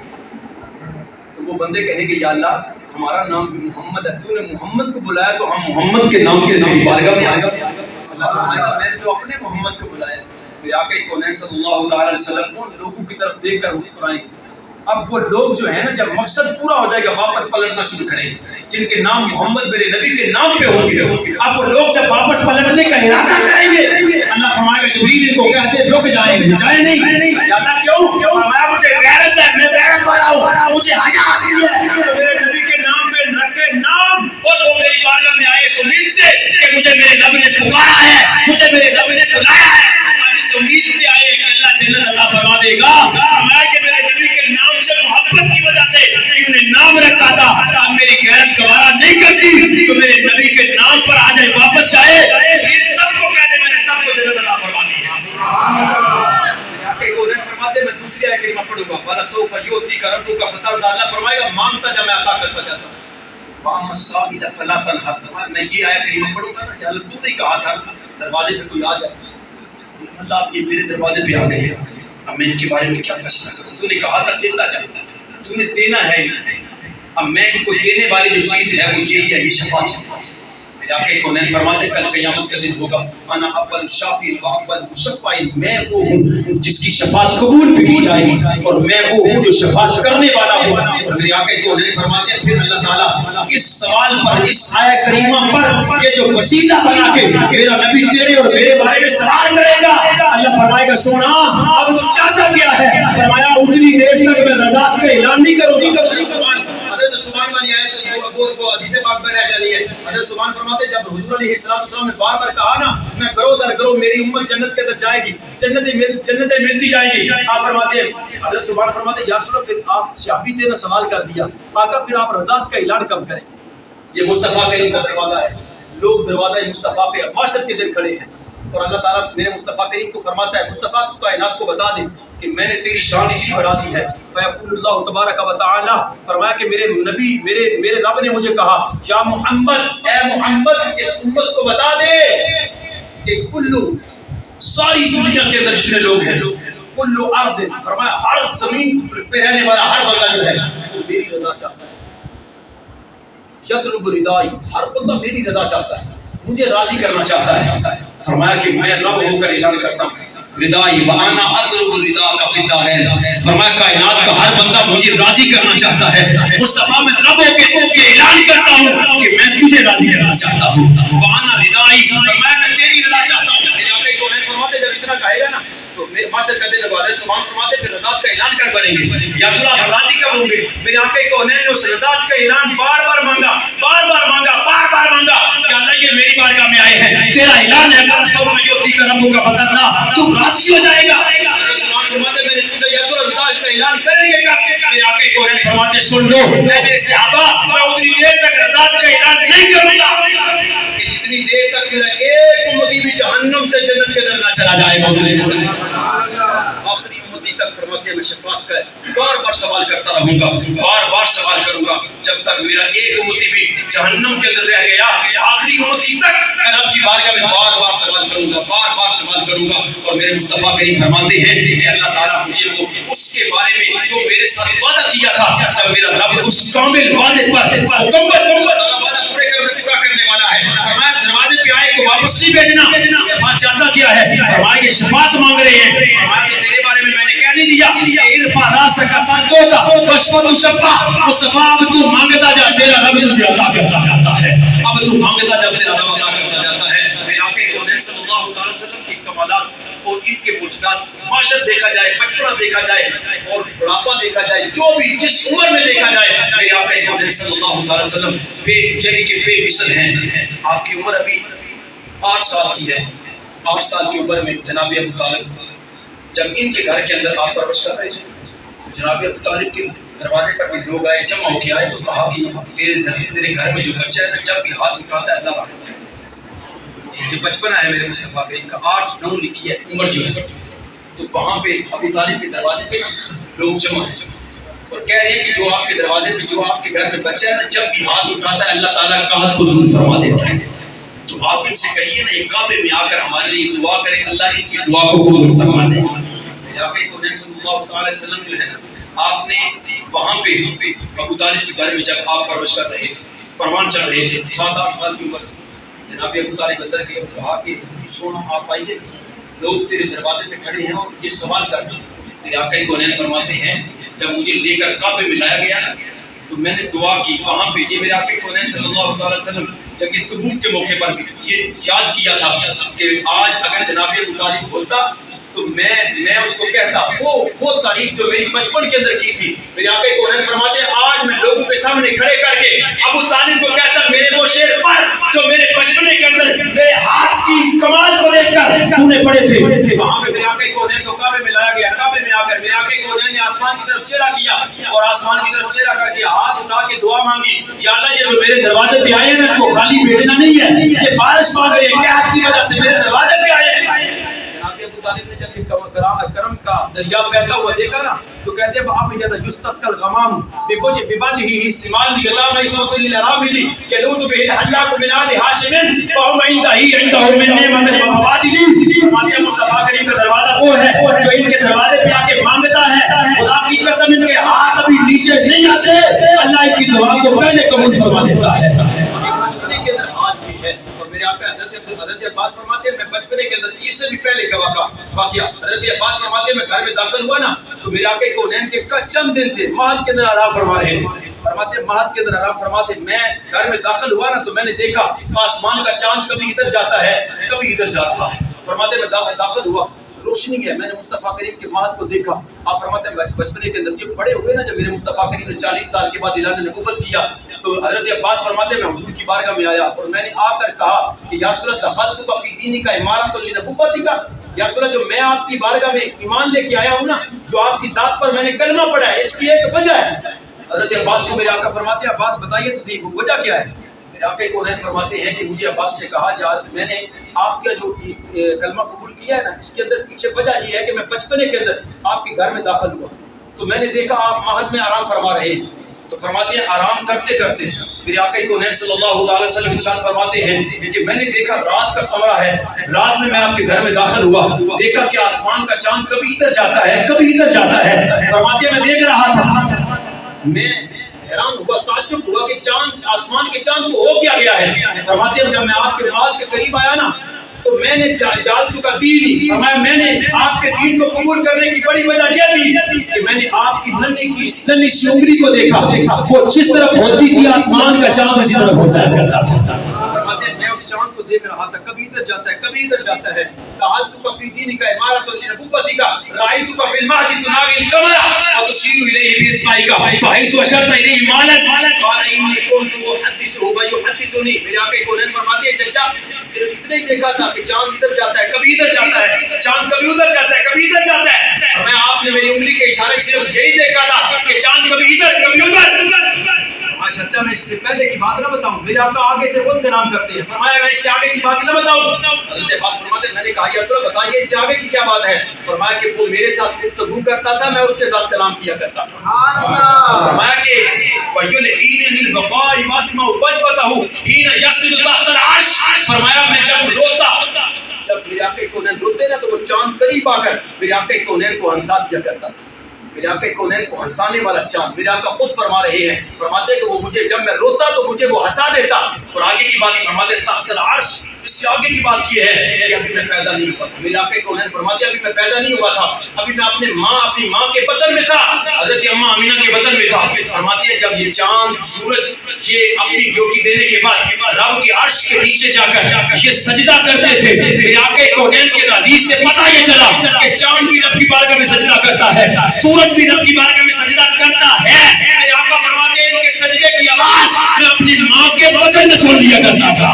تو وہ بندے کہیں گے یا اللہ ہمارا نام محمد ہے، تو نے محمد کو بلایا تو ہم محمد کے نام کے بارگاہ میں آئے گا۔ اللہ فرمائے گا میں نے تو اپنے محمد کو بلایا۔ پھر آقا کونین صلی اللہ تعالی علیہ وسلم ان لوگوں کی طرف دیکھ کر مسکرائیں گے۔ اب وہ لوگ جو ہے نا جب مقصد پورا ہو جائے گا واپس پلٹنا شروع کریں گے، جن کے نام محمد میرے نبی کے نام پہ ہوں گے، اب وہ لوگ جب واپس پلٹنے کا ارادہ کریں گے اللہ فرمائے گا جبریل ان کو کہتے ہیں رک جائیں گے، جائیں نہیں، یا اللہ کیوں؟ فرمایا مجھے غیرت ہے، میں غیرت والا ہوں، مجھے حیا آتی ہے میرے نبی کے نام پہ رکھے نام، اور وہ میری بارگاہ میں آئے اس امید سے کہ مجھے میرے رب نے پکارا ہے، مجھے میرے رب نے بلایا ہے، اس امید پہ آئے کہ اللہ جنت عطا فرما دے گا۔ فرمایا کہ میرے نبی کے نام سے محبت کی وجہ سے انہوں نے نام رکھا تھا، اب میری غیرت گوارا نہیں کرتی تو میرے نبی کے نام پر آ جائے واپس جائے، سب کو کہہ دے میں نے سب کو جنت عطا فرما دی ہے۔ فرماتے میں دوسری آیت کریمہ پڑھوں گا وَلَسَوْفَ يُؤْتِيكَ رَبُّكَ فَتَرْضَىٰ، اللہ فرمائے گا مانگتا جا میں عطا کرتا جاتا ہوں۔ وَأَمَّا السَّائِلَ فَلَا تَنْهَرْ، فرمایا میں یہ آیت کریمہ پڑھوں گا کہ اللہ تو نے کہا تھا دروازے پہ کوئی آ جائے، اللہ آپ یہ میرے دروازے پہ آ گئے اب میں ان کے بارے میں کیا فیصلہ کروں، تو نے کہا تھا دیتا جا، تو نے دینا ہے، اب میں ان کو دینے والی جو چیز ہے وہ یہی ہے، یہ شفاعت ہے۔ میرے آقا کونین فرماتے کل قیامت کا دن ہوگا انا اول الشافعی و اول المشفع، میں وہ ہوں جس کی شفاعت قبول بھی کی جائے گی اور میں وہ ہوں جو شفاعت کرنے والا ہوں۔ اور میرے آقا کونین فرماتے ہیں پھر اللہ تعالیٰ اس سوال پر اس آیت کریمہ پر یہ جو وسیلہ بنا کے میرا نبی تیرے اور میرے بارے میں سوال کرے گا، اللہ فرمائے گا سونا اب تو چاہتا کیا ہے، فرمایا اتنی دیر تک میں رضا کا اعلان نہیں کروں گا۔ حضرت سبحان والی آیت وہ حدیث پاک میں رہ جانی ہے۔ حضرت سبحان فرماتے جب حضور علیہ السلام نے بار بار کہا نا میں گرو در گرو میری امت جنت کے اندر جائے گی، جنتیں ملتی جائیں گی، آپ فرماتے ہیں حضرت سبحان فرماتے یا رسول اللہ پھر آپ صحابی تھے نا سوال کر دیا آقا پھر آپ رضا کا اعلان کب کریں گے؟ یہ مصطفیٰ کریم کا دروازہ ہے، لوگ دروازہ مصطفیٰ پہ معاشر کے دن کھڑے ہیں اور اللہ تعالیٰ میرے مصطفیٰ کریم کو فرماتا ہے مصطفیٰ کائنات کو بتا دے کہ میں نے تیری شان اتنی بڑھا دی ہے۔ فیقول اللہ تبارک و تعالی، فرمایا کہ میرے نبی میرے رب نے مجھے کہا یا محمد اے محمد اس امت کو بتا دے کہ کلو ساری دنیا کے اندر جتنے لوگ ہیں کلو ارض، فرمایا ہر زمین پہ رہنے والا ہر بندہ جو ہے وہ میری رضا چاہتا ہے، یطلب ردائی، ہر بندہ میری رضا چاہتا ہے، مجھے راضی کرنا چاہتا ہے۔ فرمایا کہ میں رب ہو کر اعلان کرتا ہوں ردائی وانا اطلب الرضا کا فی الدارین، فرمایا کائنات کا ہر بندہ مجھے راضی کرنا چاہتا ہے، مصطفیٰ میں رب ہو کے اعلان کرتا ہوں کہ میں تجھے راضی کرنا چاہتا ہوں، وانا ردائی، فرمایا میں تیری رضا چاہتا ہوں۔ میرے آقا کو فرماتے جب اتنا کہے گا نا تو میرے معاشر کہتے ہیں بعد سبحان فرماتے پھر رضا کا اعلان کر بنیں گے یا اللہ راضی کب ہوں گے؟ میرے آقا کو نے اس رضا کا اعلان بار بار مانگا کہ اللہ یہ میری بارگاہ میں آئے ہیں، تیرا اعلان ہے کہ سب یوتی کا ربوں کا فترنا تو راضی ہو جائے گا۔ سبحان فرماتے میں نے پوچھا یا تو رضا کا اعلان کریں گے کب؟ میرے آقا کونین فرماتے سن لو اے میرے صحابہ، میں اتنی دیر تک رضاعت کا اعلان نہیں کروں گا کہ جتنی دیر تک میرا ایک امتی بھی جہنم سے جنت کے اندر نہ چلا جائے۔ آخری امتی تک فرماتے ہیں میں شفاعت کا بار بار سوال کرتا رہوں گا، بار بار سوال کروں گا جب تک میرا ایک امتی بھی جہنم کے اندر رہ گیا، آخری امتی تک میں رب کی بارگاہ میں بار بار سوال کروں گا، بار بار سوال کروں گا۔ اور میرے مصطفیٰ کریم فرماتے ہیں کہ اللہ تعالیٰ مجھے وہ اس کے بارے میں جو میرے ساتھ وعدہ کیا تھا، جب میرا رب اس کامل وعدے پر مکمل پورا کرنے والا ہے، فرمایا دروازے پہ آئے کو واپس نہیں بھیجنا۔ مصطفیٰ چاہتا کیا ہے؟ فرمایا کہ شفاعت مانگ رہے ہیں، فرمایا کہ تیرے بارے میں میں نے کہہ نہیں دیا کہ ارفع راسک ساتوتا واشفع تشفع۔ مصطفیٰ اب تو مانگتا جا، تیرا رب تجھے عطا کرتا جاتا ہے، اب تو مانگتا جا، تیرا رب عطا کرتا جاتا ہے۔ میرے آقا کونین صلی اللہ علیہ وسلم کی کمالات اور ان کے معجزات، معاشر دیکھا جائے، بچپنا دیکھا جائے اور بڑھاپا دیکھا جائے، جو بھی جس عمر میں دیکھا جائے، میرے آقا کونین صلی اللہ علیہ وسلم یعنی کہ بے مثل ہیں۔ آپ کی عمر ابھی 8 سال کی ہے، 8 سال کی عمر میں جناب ابو طالب جب ان کے گھر کے اندر آپ پرورش کر رہے تھے، جناب ابو طالب کے دروازے پر بھی لوگ آئے، جمع ہو کے آئے تو کہا کہ تیرے گھر میں جو بچہ ہے جب بھی ہاتھ اٹھاتا ہے اللہ رحمت ہے۔ یہ بچپنا ہے میرے مصطفیٰ کریم کا، 8-9 لکھی ہے عمر جو ہے، تو وہاں پہ ابو طالب کے دروازے پہ لوگ جمع ہیں اور کہہ رہے ہیں کہ جو آپ کے دروازے پہ جو آپ کے گھر میں بچہ ہے نا، جب بھی ہاتھ اٹھاتا ہے اللہ تعالیٰ قحط کو دور فرما دیتا ہے۔ تو آپ ان سے کہیے نا یہ کعبے میں آ کر ہمارے لیے دعا کریں، اللہ ان کی دعا کو قبول فرما دے۔ میرے آقا کونین صلی اللہ علیہ وسلم جو ہے نا، آپ نے وہاں پہ ابو طالب کے گھر میں جب آپ پرورش کر رہے تھے، پروان چڑھ رہے تھے، 7-8 سال کی عمر تھی، جناب ابو طالب اندر کے کہا کہ سونا آپ آئیے، لوگ تیرے دروازے پہ کھڑے ہیں اور یہ سوال کر رہے ہیں۔ میرے آقا کونین فرماتے ہیں جب مجھے لے کر کعبے میں لایا گیا نا تو میں نے دعا کی وہاں پہ، یہ میرے آقا کونین صلی اللہ علیہ وسلم جنگ تبوک کے موقع پر یہ یاد کیا تھا کہ آج اگر جناب ابو طالب ہوتا تو میں اس کو کہتا وہ تعریف جو میری بچپن کے اندر کی تھی۔ میرے آقا کونین فرماتے ہیں آج میں لوگوں کے سامنے کھڑے کر کے ابو طالب کو کہتا میرے وہ شعر پڑھ جو میرے بچپنے کے اندر میرے ہاتھ کی کمال کو لے کر تو نے پڑھے تھے۔ وہاں پہ میرے آقا کونین کو کعبے میں لایا گیا، کعبے میں آ کر میرے آقا کونین نے آسمان کی طرف چہرہ کیا اور آسمان کی طرف چہرہ کر کے ہاتھ اٹھا کے دعا مانگی، یا اللہ یہ جو میرے دروازے پہ آئے ہیں نا ان کو خالی بھیجنا نہیں ہے، یہ بارش مانگ رہے ہیں قحط کی وجہ سے میرے دروازے پہ آئے ہیں۔ ابو طالب نے جب یہ کرم کا دریا بہتا ہوا دیکھا نا تو کہتے ہیں اب یہ یستسقى الغمام بوجهه سمال الغلام صوت للرامل يلوذ به الحلاق من آل هاشم وهم عنده من نعمت وفضائل۔ ہمارے مصطفیٰ کریم کا دروازہ وہ ہے جو ان کے دروازے پہ آ کے مانگتا ہے، خدا کی قسم ان کے ہاتھ ابھی نیچے نہیں آتے، اللہ ان کی دعا کو پہلے قبول فرما دیتا ہے۔ بچپنے کے اندر ہاتھ بھی ہے اور میرے آقا حضرت عباس فرماتے ہیں میں بچپنے کے اندر اس سے بھی پہلے کا واقعہ حضرت عباس فرماتے ہیں میں گھر میں داخل ہوا نا تو میرے آقا کونین کے چند دن تھے، مہد کے اندر آرام فرما رہے تھے، فرماتے مہد کے اندر آرام فرماتے میں گھر میں داخل ہوا نا تو میں نے دیکھا آسمان کا چاند کبھی ادھر جاتا ہے کبھی ادھر جاتا ہے۔ فرماتے میں داخل ہوا روشنی ہے، میں نے مصطفیٰ کریم کے مہد کو دیکھا۔ آپ فرماتے ہیں بچپنے کے اندر جو بڑے ہوئے نا جب میرے مصطفیٰ کریم نے 40 سال کے بعد اعلان نبوت کیا تو حضرت عباس فرماتے ہیں میں حضور کی بارگاہ میں آیا اور میں نے آ کر کہا کہ یا رسول اللہ دخلت فی دینک امارۃ لنبوتک، یا رسول اللہ جو میں آپ کی بارگاہ میں ایمان لے کے آیا ہوں نا، جو آپ کی ذات پر میں نے کلمہ پڑھا ہے، اس کی ایک وجہ ہے۔ حضرت عباس کو میرے آقا فرماتے ہیں عباس بتائیے تو وجہ کیا ہے؟ میرے آقا کونین فرماتے ہیں کہ مجھے عباس نے کہا میں نے آپ کا جو کلمہ قبول کیا ہے نا اس کے اندر پیچھے وجہ یہ ہے کہ میں بچپنے کے اندر آپ کے گھر میں داخل ہوا تو میں نے دیکھا آپ مہد میں آرام فرما رہے ہیں، تو فرماتے ہیں آرام کرتے کرتے میرے آقا کونین صلی اللہ علیہ وسلم ارشاد فرماتے ہیں کہ میں نے دیکھا رات کا سمرہ ہے، رات میں آپ کے گھر میں داخل ہوا، دیکھا کہ آسمان کا چاند کبھی ادھر جاتا ہے کبھی ادھر جاتا ہے۔ فرماتے ہیں میں دیکھ رہا تھا، میں حیران ہوا، تعجب ہوا کہ چاند آسمان کے چاند کو ہو کیا گیا ہے۔ فرماتے ہیں جب میں آپ کے مہد کے قریب آیا نا تو میں نے جالتو کا دین فرمایا میں نے آپ کے دین کو قبول کرنے کی بڑی وجہ یہ تھی کہ میں نے آپ کی ننھی سی انگلی کو دیکھا، وہ جس طرف ہوتی تھی آسمان کا چاند اسی طرف ہو جایا کرتا تھا۔ فرماتے ہیں میں اس چاند کو دیکھ رہا تھا کبھی ادھر جاتا ہے کبھی ادھر جاتا ہے. تعالتک فی دینک امارۃ لنبوتک رأیتک فی المہد تناوی القمر وتشیر الیہ باصبعک فحیث اشرت الیہ مالا قال انی کنت احدثه ویحدثنی. میرے آقا کونین فرماتے ہیں چچا اتنے ہی دیکھا تھا کہ چاند ادھر جاتا ہے کبھی ادھر جاتا ہے, چاند کبھی ادھر جاتا ہے کبھی ادھر جاتا ہے. میں آپ نے میری انگلی کے اشارے سے صرف یہی دیکھا تھا کہ چاند کبھی ادھر کبھی ادھر. اچھا میں اس کے پہلے کی بات نہ بتاؤں, میرے آقا آگے سے خود کلام کرتے ہیں. فرمایا میں اس سے آگے کی بات نہ بتاؤں. حضرت عباس فرماتے ہیں میں نے کہا یا رسول اللہ بتائیے اس سے آگے کی کیا بات ہے. فرمایا کہ وہ میرے ساتھ گفتگو کرتا تھا, میں اس کے ساتھ کلام کیا کرتا تھا. فرمایا کہ وَيُلْحِينِ الْبَقَاءِ وَاسْمَعُ وَجْبَتَهُ حِينَ يَسْجُدُ تَحْتَ الْعَرْشِ. فرمایا میں جب روتا, جب میرے آقا کونین روتے نا تو وہ چاند قریب آ کر میرے آقا کونین کو ہنسا دیا کرتا تھا. میرے آقا کونین کو ہنسانے والا چاند. میرے آقا خود فرما رہے ہیں, فرماتے ہیں کہ وہ مجھے جب میں روتا تو مجھے وہ ہنسا دیتا. اور آگے کی بات فرماتے ہیں تحت العرش. اس سے آگے کی بات یہ ہے کہ ابھی میں پیدا نہیں ہوا تھا. میرے آقا کونین فرماتے ہیں ابھی میں پیدا نہیں ہوا تھا, ابھی میں اپنی ماں کے بطن میں تھا, حضرت اماں آمینہ کے بطن میں تھا. فرماتے ہیں جب یہ چاند سورج یہ اپنی ڈیوٹی دینے کے بعد رب کے عرش کے نیچے جا کر یہ سجدہ کرتے تھے, میرے آقا کونین کے حدیث سے پتہ یہ چلا کہ چاند بھی رب کی بارگاہ میں سجدہ کرتا ہے, سورج بھی رب کی بارگاہ میں سجدہ کرتا ہے. میرے آقا فرماتے ہیں ان کے سجدے کی آواز میں اپنی ماں کے بطن میں سن لیا کرتا تھا.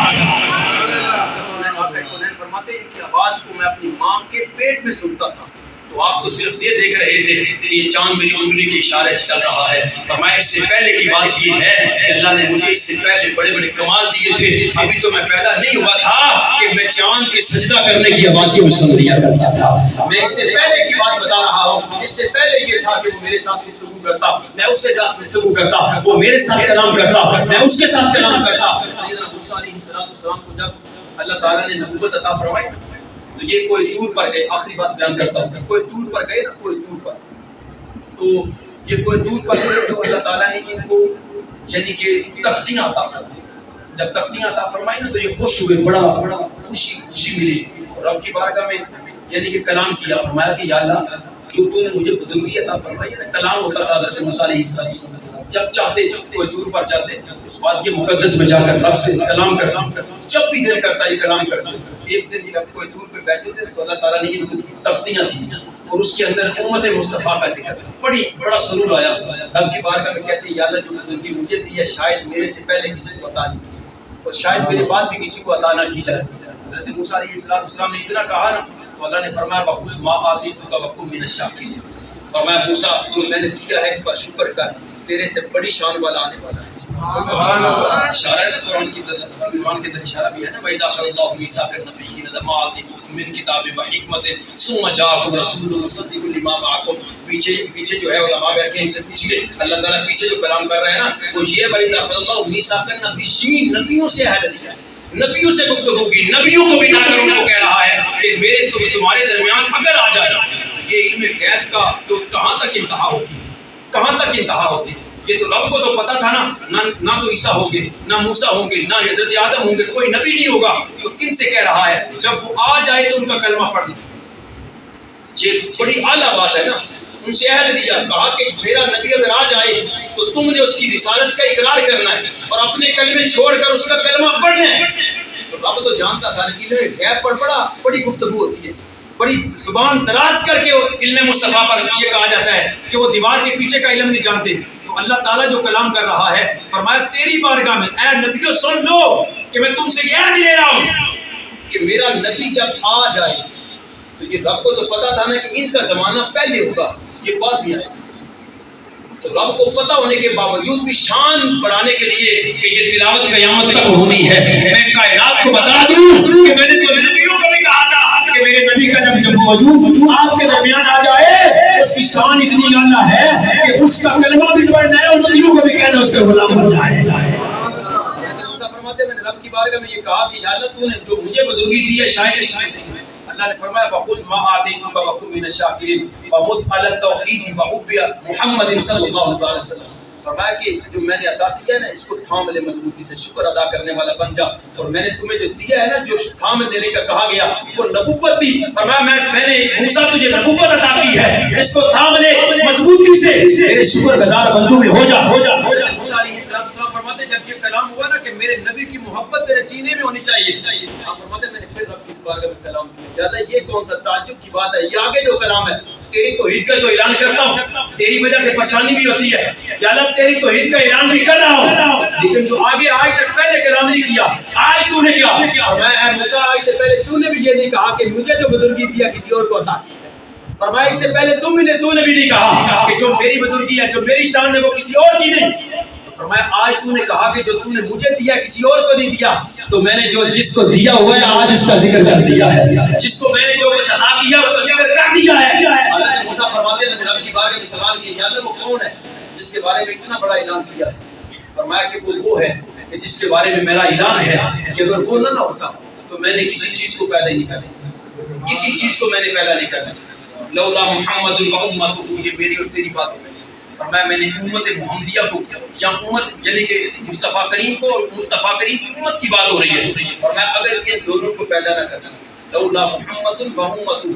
فرماتے ہیں ان کی آواز کو میں اپنی ماں کے پیٹ میں سنتا تھا. تو آپ تو صرف یہ دیکھ رہے تھے کہ یہ چاند میری انگلی کے اشارے سے چل رہا ہے. فرمایا اس سے پہلے کی بات یہ ہے کہ اللہ نے مجھے اس سے پہلے بڑے بڑے کمال دیے تھے. ابھی تو میں پیدا نہیں ہوا تھا کہ میں چاند کے سجدہ کرنے کی آواز کو سن لیا کرتا تھا. میں اس سے پہلے کی بات بتا رہا ہوں. اس سے پہلے یہ تھا کہ وہ میرے ساتھ گفتگو کرتا, میں اس سے ساتھ گفتگو کرتا, وہ میرے ساتھ کلام کرتا, میں اس کے ساتھ کلام کرتا. سیدنا موسیٰ علیہ السلام کو جب اللہ تعالیٰ نے نبوت عطا فرمائی تو یہ کوئی دور پر گئے. آخری بات بیان کرتا ہوں, کوئی دور پر گئے نا, کوئی دور پر, تو یہ کوئی دور پر گئے تو اللہ تعالیٰ نے ان کو یعنی کہ تختیاں عطا فرمائی. جب تختیاں عطا فرمائی نا تو یہ خوش ہوئے, بڑا خوشی ملی. اور رب کی بارگاہ میں یعنی کہ کلام کیا. فرمایا کہ یا اللہ جو تو نے مجھے بزرگی عطا فرمائی ہے, کلام ہوتا تھا حضرت موسیٰ علیہ السلام جب چاہتے کوئی دور پر جاتے اس بات کے مقدس میں جا کر رب سے کلام کرتا, جب بھی دل کرتا یہ کلام کرتا. ایک دن جب کوئی دور پہ بیٹھے تھے تو اللہ تعالیٰ نے ان کو تختیاں دی اور اس کے اندر امت مصطفیٰ کا ذکر تھا. بڑا سرور آیا. رب کی بارگاہ میں کہتے ہیں یا اللہ جو بزرگی مجھے دی ہے شاید میرے سے پہلے کسی کو عطا نہیں کی اور شاید میرے بعد بھی کسی کو عطا نہ کی جائے. حضرت موسیٰ علیہ السلام نے اتنا کہا نا تو اللہ نے فرمایا بخصوص ما آتیتک وکن من الشاکرین. فرمایا موسیٰ جو میں نے دیا ہے اس پر شکر کر, تیرے سے بڑی شان والا آنے والا ہے. اشارہ ہے قرآن کی طرف, قرآن کے اندر اشارہ بھی ہے نا وَإِذَا أَخَذَ اللَّهُ مِيثَاقَ النَّبِيِّينَ لَمَا آتَيْتُكُم مِّن كِتَابٍ وَحِكْمَةٍ ثُمَّ جَاءَكُمْ رَسُولٌ مُصَدِّقٌ لِّمَا مَعَكُمْ. پیچھے جو ہے علماء بیٹھے ہیں ان سے پوچھیے, اللہ تعالیٰ پیچھے جو کلام کر رہے ہیں نا وہ یہ وَإِذَا أَخَذَ اللَّهُ مِيثَاقَ النَّبِيِّينَ, نبیوں سے عہد لیا, نبیوں سے گفتگو کی, نبیوں کو بٹھا کر ان کو کہہ رہا ہے کہ میرے تمہارے درمیان اگر آ جائے. یہ علم غیب کا تو کہاں تک انتہا ہوتی ہے, کہاں تک انتہا ہوتی ہے. یہ تو رب کو تو پتا تھا نا, نہ تو عیسیٰ ہوں گے, نہ موسیٰ ہوں گے, نہ حضرت آدم ہوں گے, کوئی نبی نہیں ہوگا. تو کن سے کہہ رہا ہے جب وہ آ جائے تو ان کا کلمہ پڑھنا. یہ بڑی اعلیٰ بات ہے نا. ان سے عہد لیا, کہا کہ میرا نبی اگر آ جائے تو تم نے اس کی رسالت کا اقرار کرنا ہے اور اپنے کلمے چھوڑ کر اس کا کلمہ پڑھنا ہے. تو رب تو جانتا تھا علم غیب پر بڑی گفتگو ہوتی ہے, بڑی زبان دراز کر کے علم مصطفیٰ پر یہ کہا جاتا ہے کہ وہ دیوار کے پیچھے کا علم نہیں جانتے. تو اللہ تعالیٰ جو کلام کر رہا ہے فرمایا تیری بارگاہ میں اے نبیو سن لو کہ میں تم سے یاد لے رہا ہوں کہ میرا نبی جب آ جائے تو یہ رب کو تو پتا تھا نا کہ ان کا زمانہ پہلے ہوگا, یہ بات بھی آئے. تو رب کو پتا ہونے کے باوجود بھی شان بڑھانے کے لیے کہ یہ تلاوت قیامت تک ہونی ہے. میں کائنات کو بتا دوں کہ میں نے تو نبیوں کو بھی کہا تھا کہ میرے نبی کا جب وجود آپ کے درمیان آ جائے اس کی شان اتنی اعلیٰ ہے کہ اس کا کلمہ بھی پڑھنا ہے اور نبیوں کو بھی کہنا اس کا غلام بن جائے. فرماتے میں نے رب کی بارگاہ میں یہ کہا کہ یا اللہ تو نے جو مجھے بزرگی دی ہے شاید اللہ نے فرمایا بخذ ما آتیتک وکن من الشاکرین ومت علی التوحید وحب محمد صلی اللہ علیہ وسلم. فرمایا کہ جو میں نے عطا کیا ہے نا اس کو تھام لے مضبوطی سے, شکر ادا کرنے والا بن جا. اور میں نے تمہیں جو دیا ہے نا جو تھام دینے کا کہا گیا وہ نبوت تھی. فرمایا میں نے موسیٰ تجھے نبوت عطا کی ہے, اس کو تھام لے مضبوطی سے, میرے شکر گزار بندوں میں ہو جا. موسیٰ علیہ السلام فرماتے جب یہ کلام ہوا نا کہ میرے نبی کی محبت تیرے سینے میں ہونی چاہیے. آپ فرماتے ہیں میں نے پھر رب کی بارگاہ میں کلام کیا. یا اللہ یہ کون سا تعجب کی بات ہے, یہ آگے جو کلام ہے تیری توحید کا تو اعلان کرتا ہوں, تیری وجہ سے پریشانی بھی ہوتی ہے, یا اللہ تیری توحید کا اعلان بھی کر رہا ہوں, لیکن جو آگے آج تک پہلے کلام نہیں کیا آج تو نے کیا. فرمایا اے موسیٰ آج سے پہلے تو نے بھی یہ نہیں کہا کہ مجھے جو بزرگی دیا کسی اور کو عطا کی ہے. فرمایا اس سے پہلے تو نے بھی نہیں کہا کہ جو میری بزرگی ہے جو میری شان ہے وہ کسی اور کی نہیں. فرمایا آج تو نے کہا کہ جو تو نے مجھے دیا کسی اور کو نہیں دیا, تو میں نے جو جس کو دیا ہوا ہے آج اس کا ذکر کر دیا ہے, جس کو میں نے جو کچھ عطا کیا اس کا ذکر کر دیا ہے. اللہ موسیٰ فرماتے ہیں نبی کی بارگاہ میں سوال کیا, یا اللہ وہ کون ہے جس کے بارے میں اتنا بڑا اعلان کیا ہے. فرمایا کہ وہ ہے کہ جس کے بارے میں میرا اعلان ہے کہ اگر وہ نہ ہوتا تو میں نے کسی چیز کو پیدا ہی نہیں کرنا, کسی چیز کو میں نے پیدا نہیں کرنا. لولا محمد و امتہ, یہ میری اور تیری بات ہے. فرمایا میں نے امت محمدیہ کو, یا امت یعنی کہ مصطفیٰ کریم کو اور مصطفیٰ کریم کی امت کی بات ہو رہی ہے. فرمایا اگر ان دونوں کو پیدا نہ کرنا, لولا محمد و امتہ,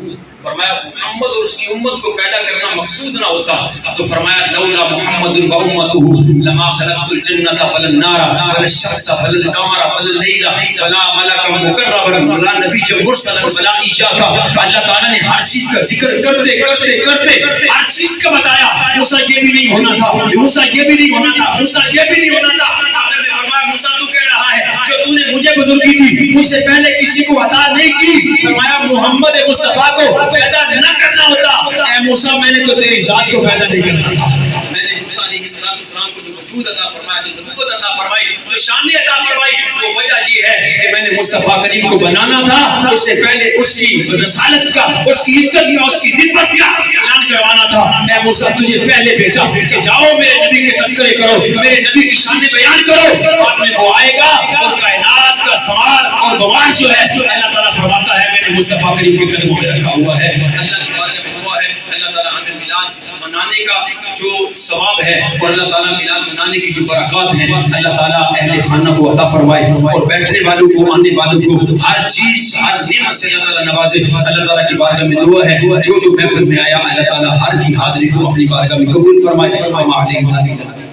فرمایا محمد اور اس کی امت کو پیدا کرنا مقصود نہ ہوتا تو فرمایا لولا محمد و امتہ لما خلقت الجنۃ ولا النار ولا الشمس ولا القمر ولا الليل ولا ملک مقربا ولا نبی مرسلا ولا ایاک. اللہ تعالیٰ نے ہر چیز کا ذکر کرتے کرتے کرتے ہر چیز کا بتایا. موسیٰ یہ بھی نہیں ہونا تھا, موسیٰ یہ بھی نہیں ہونا تھا, موسیٰ یہ بھی نہیں ہونا تھا. آخر میں فرمایا موسیٰ تو کہہ رہا ہے جو تو نے مجھے بزرگی دی مجھ سے پہلے کسی کو عطا نہیں کی. فرمایا محمد مصطفیٰ کو پیدا نہ کرنا ہوتا, اے موسیٰ میں نے تو تیری ذات کو پیدا نہیں کرنا تھا. میں نے موسیٰ علیہ السلام کو جو وجود عطا فرمایا, جو نبوت عطا فرمائی, جو شان عطا فرمائی, وہ وجہ یہ ہے کہ میں نے مصطفیٰ کریم کو بنانا تھا, اس سے پہلے اس کی رسالت کا, اس کی عزت کا, اس کی نسبت کا اعلان کروانا تھا. اے موسیٰ تجھے پہلے بھیجا کہ جاؤ میرے نبی کے تذکرے کرو, میرے نبی کی شان بیان کرو. بعد میں وہ آئے گا اور کائنات کا سوار اور بوار جو ہے اللہ تعالیٰ فرماتا ہے میں نے مصطفیٰ کریم کے قدموں میں رکھا ہوا ہے. اللہ کی بارگاہ میں دعا ہے اللہ تعالیٰ ہمیں میلاد منانے کا جو ثواب ہے اور اللہ تعالیٰ میلاد منانے کی جو برکات ہیں اللہ تعالیٰ اہل خانہ کو عطا فرمائے, اور بیٹھنے والوں کو, آنے والوں کو ہر چیز ہر نعمت سے اللہ تعالیٰ نوازے. اللہ تعالیٰ کی بارگاہ میں دعا ہے جو محفل میں آیا اللہ تعالیٰ ہر کی حاضری کو اپنی بارگاہ میں قبول فرمائے.